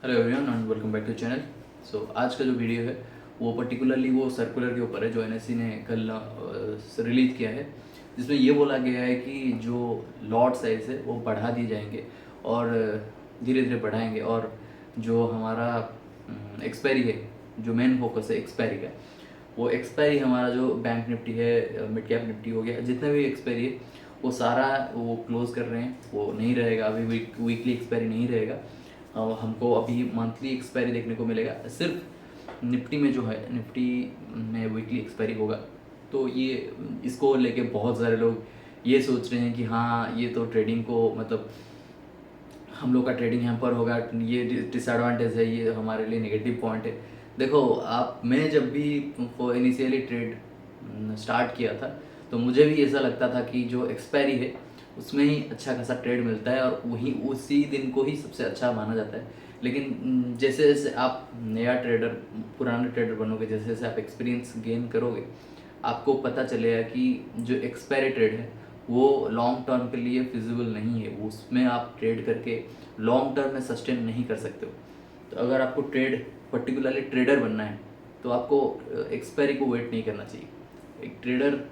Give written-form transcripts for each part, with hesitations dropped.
Hello everyone and welcome back to channel. So आज का जो वीडियो है वो पर्टिकुलरली वो सर्कुलर के ऊपर है जो एनएससी ने कल रिलीज किया है, जिसमें ये बोला गया है कि जो लॉट साइज है वो बढ़ा दिए जाएंगे और धीरे धीरे बढ़ाएंगे, और जो हमारा एक्सपायरी है, जो मेन फोकस है एक्सपायरी का, वो एक्सपायरी हमारा जो बैंक निफ्टी है, मिड कैप निफ्टी हो गया, जितना भी एक्सपायरी है वो सारा वो क्लोज कर रहे हैं। वो नहीं रहेगा अभी, वीकली एक्सपायरी नहीं रहेगा। हमको अभी मंथली एक्सपायरी देखने को मिलेगा। सिर्फ निफ्टी में जो है, निफ्टी में वीकली एक्सपायरी होगा। तो ये इसको लेके बहुत सारे लोग ये सोच रहे हैं कि हाँ ये तो ट्रेडिंग को मतलब हम लोग का ट्रेडिंग यहाँ पर होगा, ये डिसएडवांटेज है, ये हमारे लिए नेगेटिव पॉइंट है। देखो मैं जब भी इनिशियली ट्रेड स्टार्ट किया था तो मुझे भी ऐसा लगता था कि जो एक्सपायरी है उसमें ही अच्छा खासा ट्रेड मिलता है और वही उसी दिन को ही सबसे अच्छा माना जाता है। लेकिन जैसे जैसे आप नया ट्रेडर, पुराने ट्रेडर बनोगे, जैसे जैसे आप एक्सपीरियंस गेन करोगे, आपको पता चलेगा कि जो एक्सपायरी ट्रेड है वो लॉन्ग टर्म के लिए फिजिबल नहीं है। उसमें आप ट्रेड करके लॉन्ग टर्म में सस्टेन नहीं कर सकते हो। तो अगर आपको ट्रेड पर्टिकुलरली ट्रेडर बनना है तो आपको एक्सपायरी को वेट नहीं करना चाहिए। एक ट्रेडर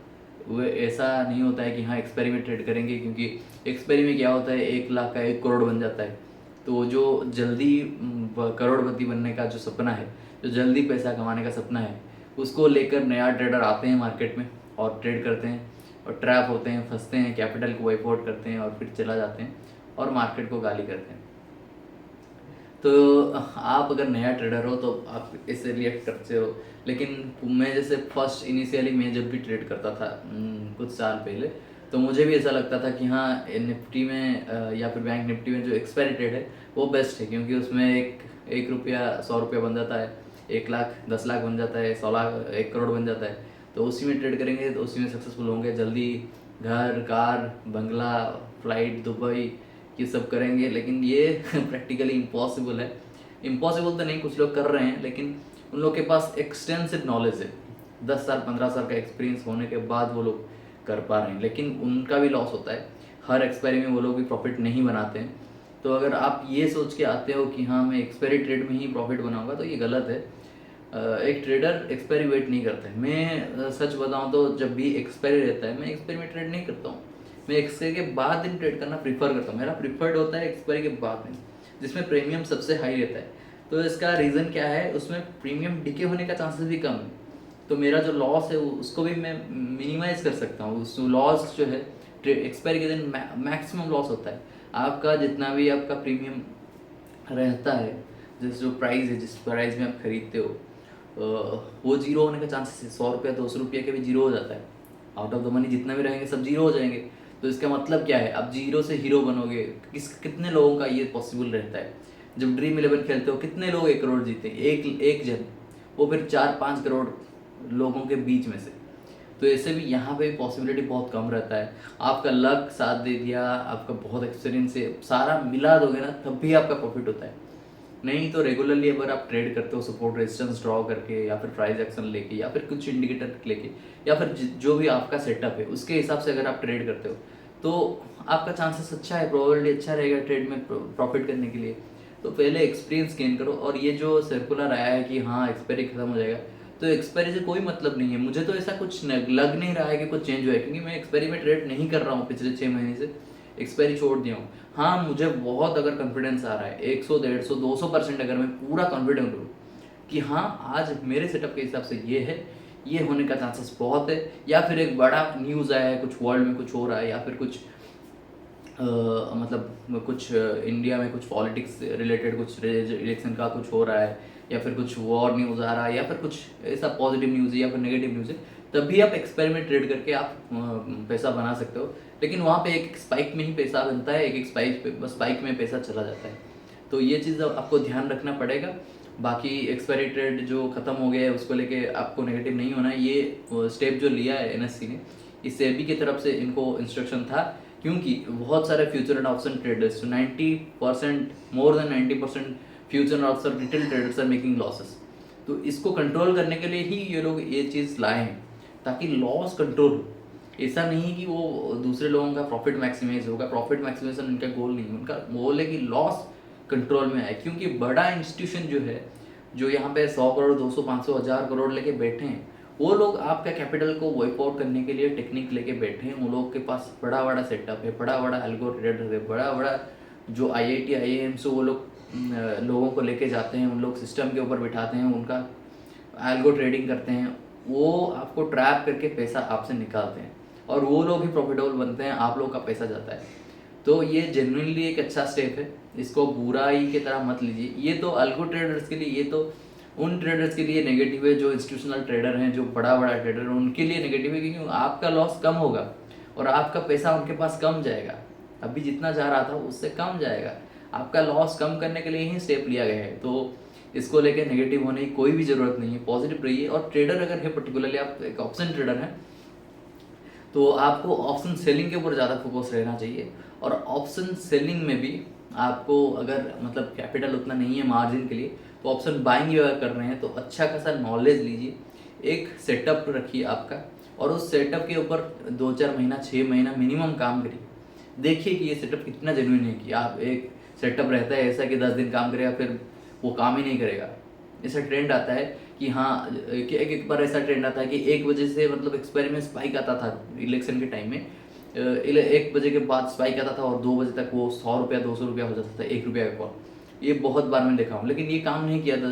वो ऐसा नहीं होता है कि हाँ एक्सपायरी में ट्रेड करेंगे, क्योंकि एक्सपायरी में क्या होता है 1 लाख का 1 करोड़ बन जाता है। तो जो जल्दी करोड़पति बनने का जो सपना है, जो जल्दी पैसा कमाने का सपना है, उसको लेकर नया ट्रेडर आते हैं मार्केट में और ट्रेड करते हैं और ट्रैप होते हैं, फंसते हैं, कैपिटल को वाइप आउट करते हैं और फिर चला जाते हैं और मार्केट को गाली करते हैं। तो आप अगर नया ट्रेडर हो तो आप इससे रिएक्ट करते हो। लेकिन मैं जैसे फर्स्ट इनिशियली मैं जब भी ट्रेड करता था कुछ साल पहले, तो मुझे भी ऐसा लगता था कि हाँ निफ्टी में या फिर बैंक निफ्टी में जो एक्सपायरी ट्रेड है वो बेस्ट है, क्योंकि उसमें एक रुपया 100 रुपया बन जाता है, 1 लाख 10 लाख बन जाता है, 100 लाख 1 करोड़ बन जाता है। तो उसी में ट्रेड करेंगे तो उसी में सक्सेसफुल होंगे, जल्दी घर कार बंगला फ्लाइट दुबई ये सब करेंगे। लेकिन ये प्रैक्टिकली इम्पॉसिबल है। इम्पॉसिबल तो नहीं, कुछ लोग कर रहे हैं, लेकिन उन लोग के पास एक्सटेंसिव नॉलेज है, 10 साल 15 साल का एक्सपीरियंस होने के बाद वो लोग कर पा रहे हैं, लेकिन उनका भी लॉस होता है। हर एक्सपायरी में वो लोग भी प्रॉफिट नहीं बनाते हैं। तो अगर आप ये सोच के आते हो कि हाँ मैं एक्सपायरी ट्रेड में ही प्रॉफिट बनाऊंगा, तो ये गलत है। एक ट्रेडर एक्सपायरी वेट नहीं करता है। मैं सच बताऊं तो जब भी एक्सपायरी रहता है मैं एक्सपायरी में ट्रेड नहीं करता हूँ। मैं एक्सपायरी के बाद दिन ट्रेड करना प्रीफर करता हूँ। मेरा प्रीफर्ड होता है एक्सपायरी के बाद दिन, जिसमें प्रीमियम सबसे हाई रहता है। तो इसका रीज़न क्या है, उसमें प्रीमियम डिके होने का चांसेस भी कम है। तो मेरा जो लॉस है उसको भी मैं मिनिमाइज कर सकता हूँ। उस लॉस जो है एक्सपायरी के दिन मैक्सिमम लॉस होता है। आपका जितना भी आपका प्रीमियम रहता है, जिस जो प्राइस है, जिस प्राइस में आप खरीदते हो, वो जीरो होने का चांसेस है। 100 रुपया 200 रुपया के भी जीरो हो जाता है। आउट ऑफ द मनी जितना भी रहेंगे सब जीरो हो जाएंगे। तो इसका मतलब क्या है, आप जीरो से हीरो बनोगे। कितने लोगों का ये पॉसिबल रहता है। जब ड्रीम 11 खेलते हो कितने लोग 1 करोड़ जीते, एक जन, वो फिर 4-5 करोड़ लोगों के बीच में से। तो ऐसे भी यहाँ पे पॉसिबिलिटी बहुत कम रहता है। आपका लक साथ दे दिया, आपका बहुत एक्सपीरियंस है, सारा मिला दोगे ना तब भी आपका प्रॉफिट होता है। नहीं तो रेगुलरली अगर आप ट्रेड करते हो सपोर्ट रेजिस्टेंस ड्रॉ करके, या फिर प्राइस एक्शन लेके, या फिर कुछ इंडिकेटर लेके, या फिर जो भी आपका सेटअप है उसके हिसाब से अगर आप ट्रेड करते हो, तो आपका चांसेस अच्छा है, प्रोबेबिलिटी अच्छा रहेगा ट्रेड में प्रॉफिट करने के लिए। तो पहले एक्सपीरियंस गेन करो। और ये जो सर्कुलर आया है कि हाँ एक्सपायरी खत्म हो जाएगा, तो एक्सपायरी से कोई मतलब नहीं है। मुझे तो ऐसा कुछ लग नहीं रहा है कि कुछ चेंज हुआ है, क्योंकि मैं एक्सपायरी में ट्रेड नहीं कर रहा हूँ पिछले 6 महीने से, एक्सपायरी छोड़ दिया हूँ। हाँ मुझे बहुत अगर कॉन्फिडेंस आ रहा है 100 150 200% अगर मैं पूरा कॉन्फिडेंट हूँ कि हाँ आज मेरे सेटअप के हिसाब से ये है, ये होने का चांसेस बहुत है, या फिर एक बड़ा न्यूज़ आया है, कुछ वर्ल्ड में कुछ हो रहा है, या फिर कुछ मतलब कुछ इंडिया में कुछ पॉलिटिक्स रिलेटेड कुछ इलेक्शन का कुछ हो रहा है, या फिर कुछ वॉर न्यूज़ आ रहा है, या फिर कुछ ऐसा पॉजिटिव न्यूज़ है या फिर नेगेटिव न्यूज़ है, तभी आप एक्सपेरिमेंट ट्रेड करके आप पैसा बना सकते हो। लेकिन वहाँ पे एक स्पाइक में ही पैसा बनता है, एक स्पाइक में पैसा चला जाता है। तो ये चीज़ आपको ध्यान रखना पड़ेगा। बाकी एक्सपायरी ट्रेड जो ख़त्म हो गया है उसको लेके आपको नेगेटिव नहीं होना है। ये स्टेप जो लिया है एनएससी ने, इस सेबी की तरफ से इनको इंस्ट्रक्शन था, क्योंकि बहुत सारे future and option traders, 90%, more than 90% future and option retail traders are making losses. तो इसको कंट्रोल करने के लिए ही ये लोग ये चीज़ लाए हैं, ताकि लॉस कंट्रोल हो। ऐसा नहीं कि वो दूसरे लोगों का प्रॉफिट मैक्सिमाइज होगा, प्रॉफिट मैक्सिमाइजेशन उनका गोल नहीं है। उनका गोल है कि लॉस कंट्रोल में आए, क्योंकि बड़ा इंस्टीट्यूशन जो है, जो यहाँ पे 100 करोड़ 200 500 1000 करोड़ लेके बैठे हैं, वो लोग आपका कैपिटल को वाइप आउट करने के लिए टेक्निक लेके बैठे हैं। वो लोग के पास बड़ा बड़ा सेटअप है, बड़ा बड़ा एल्गोरिथम है, बड़ा बड़ा जो IIT IIM से वो लोग लोगों को लेके जाते हैं, उन लोग सिस्टम के ऊपर बिठाते हैं, उनका एल्गो ट्रेडिंग करते हैं, वो आपको ट्रैप करके पैसा आपसे निकालते हैं और वो लोग ही प्रॉफिटेबल बनते हैं, आप लोग का पैसा जाता है। तो ये जेन्युइनली एक अच्छा स्टेप है, इसको बुराई की तरह मत लीजिए। ये तो अल्गो ट्रेडर्स के लिए, ये तो उन ट्रेडर्स के लिए नेगेटिव है जो इंस्टीट्यूशनल ट्रेडर हैं, जो बड़ा बड़ा ट्रेडर है, उनके लिए नेगेटिव है, क्योंकि आपका लॉस कम होगा और आपका पैसा उनके पास कम जाएगा। अभी जितना जा रहा था उससे कम जाएगा। आपका लॉस कम करने के लिए ही स्टेप लिया गया है, तो इसको लेके नेगेटिव होने की कोई भी ज़रूरत नहीं है, पॉजिटिव रहिए। और ट्रेडर अगर है, पर्टिकुलरली आप एक ऑप्शन ट्रेडर हैं, तो आपको ऑप्शन सेलिंग के ऊपर ज़्यादा फोकस रहना चाहिए। और ऑप्शन सेलिंग में भी आपको अगर मतलब कैपिटल उतना नहीं है मार्जिन के लिए, तो ऑप्शन बाइंग अगर कर रहे हैं तो अच्छा खासा नॉलेज लीजिए, एक सेटअप रखिए आपका, और उस सेटअप के ऊपर 2-4 महीना 6 महीना मिनिमम काम करिए। देखिए कि ये सेटअप कितना जेन्युइन है, कि आप एक सेटअप रहता है ऐसा कि 10 दिन काम करेगा फिर वो काम ही नहीं करेगा। ऐसा ट्रेंड आता है कि हाँ, कि एक बार ऐसा ट्रेंड आता है कि 1 बजे से मतलब एक्सपायरी में स्पाइक आता था इलेक्शन के टाइम में, 1 बजे के बाद स्पाइक आता था और 2 बजे तक वो 100 रुपया 200 रुपया हो जाता था 1 रुपया का कॉल। ये बहुत बार मैं देखा हूँ, लेकिन ये काम नहीं किया था,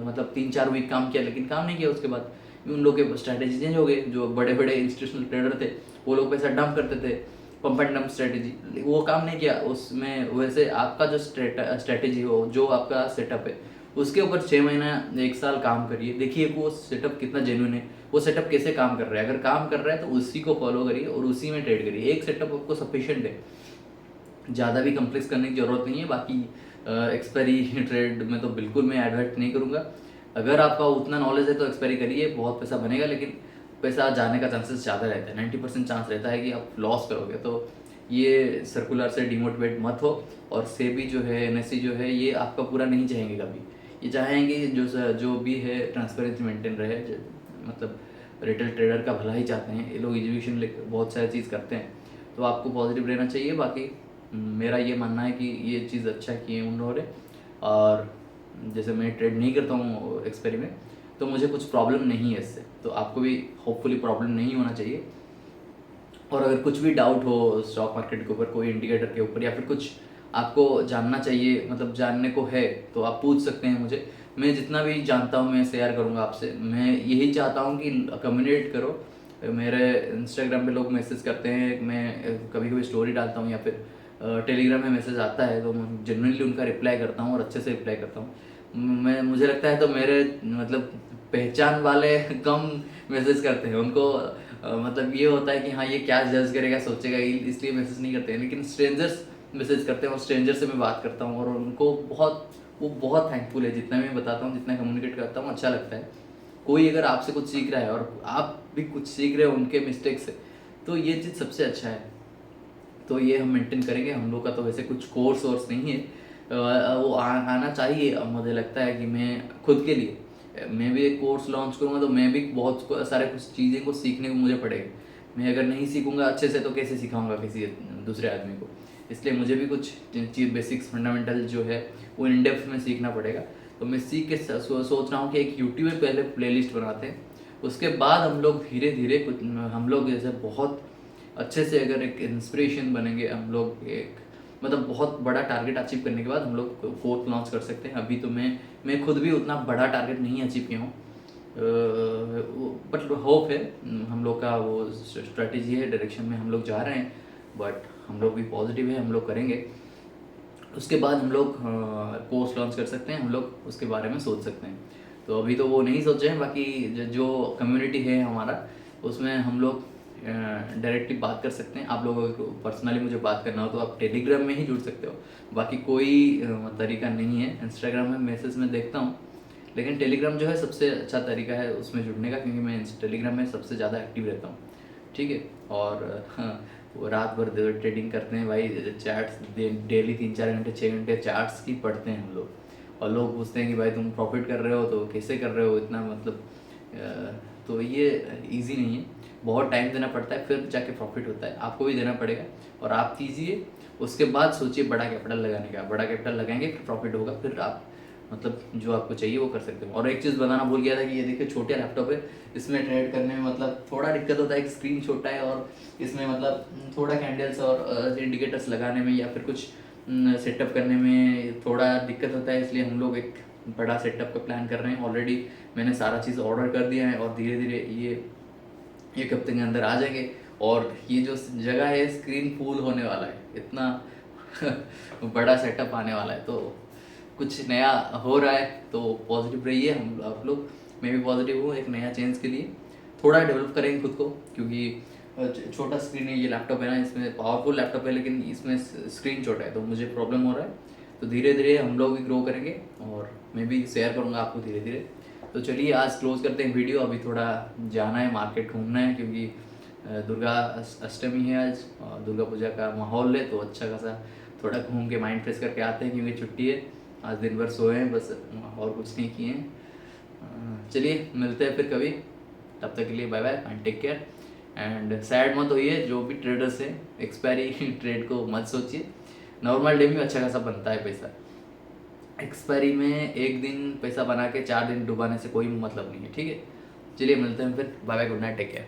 मतलब 3-4 वीक काम किया लेकिन काम नहीं किया। उसके बाद उन लोग के स्ट्रैटेजी चेंज हो गए, जो बड़े बड़े इंस्टीट्यूशनल ट्रेडर थे वो लोग पैसा डंप करते थे, पंप एंड डंप स्ट्रैटेजी, वो काम नहीं किया उसमें। वैसे आपका जो स्ट्रैटेजी हो, जो आपका सेटअप है, उसके ऊपर 6 महीना 1 साल काम करिए, देखिए कि वो सेटअप कितना जेन्युइन है, वो सेटअप कैसे काम कर रहा है। अगर काम कर रहा है तो उसी को फॉलो करिए और उसी में ट्रेड करिए। एक सेटअप आपको सफिशिएंट है, ज़्यादा भी कम्प्लेक्स करने की ज़रूरत नहीं है। बाकी एक्सपायरी ट्रेड में तो बिल्कुल मैं एडवाइस नहीं करूँगा। अगर आपका उतना नॉलेज है तो एक्सपायरी करिए, बहुत पैसा बनेगा, लेकिन पैसा जाने का चांसेस ज़्यादा रहता है, 90% चांस रहता है कि आप लॉस करोगे। तो ये सर्कुलर से डिमोटिवेट मत हो। और सेबी जो है, NSE जो है, ये आपका पूरा नहीं चाहेंगे कभी। ये चाहेंगे जो भी है ट्रांसपेरेंसी मेंटेन रहे, मतलब रिटेल ट्रेडर का भला ही चाहते हैं ये लोग। एजुकेशन बहुत सारी चीज़ करते हैं, तो आपको पॉजिटिव रहना चाहिए। बाकी मेरा ये मानना है कि ये चीज़ अच्छा किए उन लोगों ने। और जैसे मैं ट्रेड नहीं करता हूँ एक्सपेरी में, तो मुझे कुछ प्रॉब्लम नहीं है इससे, तो आपको भी होपफुली प्रॉब्लम नहीं होना चाहिए। और अगर कुछ भी डाउट हो स्टॉक मार्केट के ऊपर, कोई इंडिकेटर के ऊपर, या फिर कुछ आपको जानना चाहिए, मतलब जानने को है, तो आप पूछ सकते हैं मुझे। मैं जितना भी जानता हूँ मैं शेयर करूँगा आपसे। मैं यही चाहता हूँ कि कम्युनिकेट करो। मेरे इंस्टाग्राम पे लोग मैसेज करते हैं, मैं कभी कभी स्टोरी डालता हूँ, या फिर टेलीग्राम में मैसेज आता है, तो मैं जेन्युइनली उनका रिप्लाई करता हूँ और अच्छे से रिप्लाई करता हूँ। मुझे लगता है तो मेरे मतलब पहचान वाले कम मैसेज करते हैं। उनको मतलब ये होता है कि हाँ ये क्या जज करेगा, सोचेगा, इसलिए मैसेज नहीं करते हैं। लेकिन स्ट्रेंजर्स मैसेज करते हैं और स्ट्रेंजर से मैं बात करता हूँ, और उनको वो बहुत थैंकफुल है। जितना मैं बताता हूँ, जितना कम्युनिकेट करता हूँ, अच्छा लगता है। कोई अगर आपसे कुछ सीख रहा है और आप भी कुछ सीख रहे हो उनके मिस्टेक से, तो ये चीज़ सबसे अच्छा है। तो ये हम मेंटेन करेंगे। हम लोग का तो वैसे कुछ कोर्स वोर्स नहीं है, वो आना चाहिए। अब मुझे लगता है कि मैं खुद के लिए मैं भी एक कोर्स लॉन्च करूँगा, तो मैं भी बहुत सारे कुछ चीज़ें को सीखने को मुझे पड़ेगा। मैं अगर नहीं सीखूंगा अच्छे से तो कैसे सिखाऊंगा किसी दूसरे आदमी को। इसलिए मुझे भी कुछ चीज़ बेसिक्स फंडामेंटल जो है वो इन डेप्थ में सीखना पड़ेगा। तो मैं सीख के सोच रहा हूँ कि एक यूट्यूब में पहले प्लेलिस्ट बनाते हैं, उसके बाद हम लोग धीरे धीरे कुछ, हम लोग जैसे बहुत अच्छे से अगर एक इंस्पिरेशन बनेंगे, हम लोग एक मतलब बहुत बड़ा टारगेट अचीव करने के बाद हम लोग कोर्स लॉन्च कर सकते हैं। अभी तो मैं खुद भी उतना बड़ा टारगेट नहीं अचीव किया हूँ, बट होप है। हम लोग का वो स्ट्रेटेजी है, डायरेक्शन में हम लोग जा रहे हैं, बट हम लोग भी पॉजिटिव है, हम लोग करेंगे। उसके बाद हम लोग कोर्स लॉन्च कर सकते हैं, हम लोग उसके बारे में सोच सकते हैं। तो अभी तो वो नहीं सोचे हैं। बाकी जो कम्युनिटी है हमारा, उसमें हम लोग डायरेक्टली बात कर सकते हैं। आप लोगों को पर्सनली मुझे बात करना हो तो आप टेलीग्राम में ही जुड़ सकते हो। बाकी कोई तरीका नहीं है। इंस्टाग्राम में मैसेज में देखता हूँ, लेकिन टेलीग्राम जो है सबसे अच्छा तरीका है उसमें जुड़ने का, क्योंकि मैं टेलीग्राम में सबसे ज़्यादा एक्टिव रहता हूँ। ठीक है। और वो रात भर ट्रेडिंग करते हैं भाई, चैट्स डेली 3-4 घंटे 6 घंटे चैट्स की पढ़ते हैं हम लोग। और लोग पूछते हैं कि भाई तुम प्रॉफिट कर रहे हो तो कैसे कर रहे हो इतना, मतलब तो ये इजी नहीं है। बहुत टाइम देना पड़ता है, फिर जाके प्रॉफिट होता है, आपको भी देना पड़ेगा। और आप कीजिए, उसके बाद सोचिए बड़ा कैपिटल लगाने का। बड़ा कैपिटल लगाएंगे फिर प्रॉफिट होगा, फिर आप मतलब जो आपको चाहिए वो कर सकते हो। और एक चीज़ बताना भूल गया था कि ये देखिए छोटे लैपटॉप है, इसमें ट्रेड करने में मतलब थोड़ा दिक्कत होता है कि स्क्रीन छोटा है, और इसमें मतलब थोड़ा कैंडल्स और इंडिकेटर्स लगाने में या फिर कुछ सेटअप करने में थोड़ा दिक्कत होता है। इसलिए हम लोग एक बड़ा सेटअप का प्लान कर रहे हैं। ऑलरेडी मैंने सारा चीज़ ऑर्डर कर दिया है और धीरे धीरे ये एक हफ्ते के अंदर आ जाएंगे। और ये जो जगह है स्क्रीन फुल होने वाला है, इतना बड़ा सेटअप आने वाला है, तो कुछ नया हो रहा है। तो पॉजिटिव रहिए, हम आप लोग, मैं भी पॉजिटिव हूँ एक नया चेंज के लिए। थोड़ा डेवलप करेंगे खुद को, क्योंकि छोटा स्क्रीन है ये लैपटॉप है ना, इसमें पावरफुल लैपटॉप है लेकिन इसमें स्क्रीन छोटा है, तो मुझे प्रॉब्लम हो रहा है। तो धीरे धीरे हम लोग भी ग्रो करेंगे और मैं भी शेयर करूँगा आपको धीरे धीरे। तो चलिए आज क्लोज करते हैं वीडियो। अभी थोड़ा जाना है मार्केट, घूमना है, क्योंकि दुर्गा अष्टमी है आज और दुर्गा पूजा का माहौल है, तो अच्छा खासा थोड़ा घूम के माइंड फ्रेश करके आते हैं, क्योंकि छुट्टी है। आज दिन भर सोए हैं बस, और कुछ नहीं किए हैं। चलिए मिलते हैं फिर कभी, तब तक के लिए bye bye and take care. And sad मत होइए जो भी ट्रेडर्स हैं, एक्सपायरी ट्रेड को मत सोचिए। नॉर्मल डे में अच्छा खासा बनता है पैसा, एक्सपायरी में एक दिन पैसा बना के 4 दिन डुबाने से कोई मतलब नहीं है, ठीक है। चलिए मिलते हैं फिर, bye bye, good night, take care.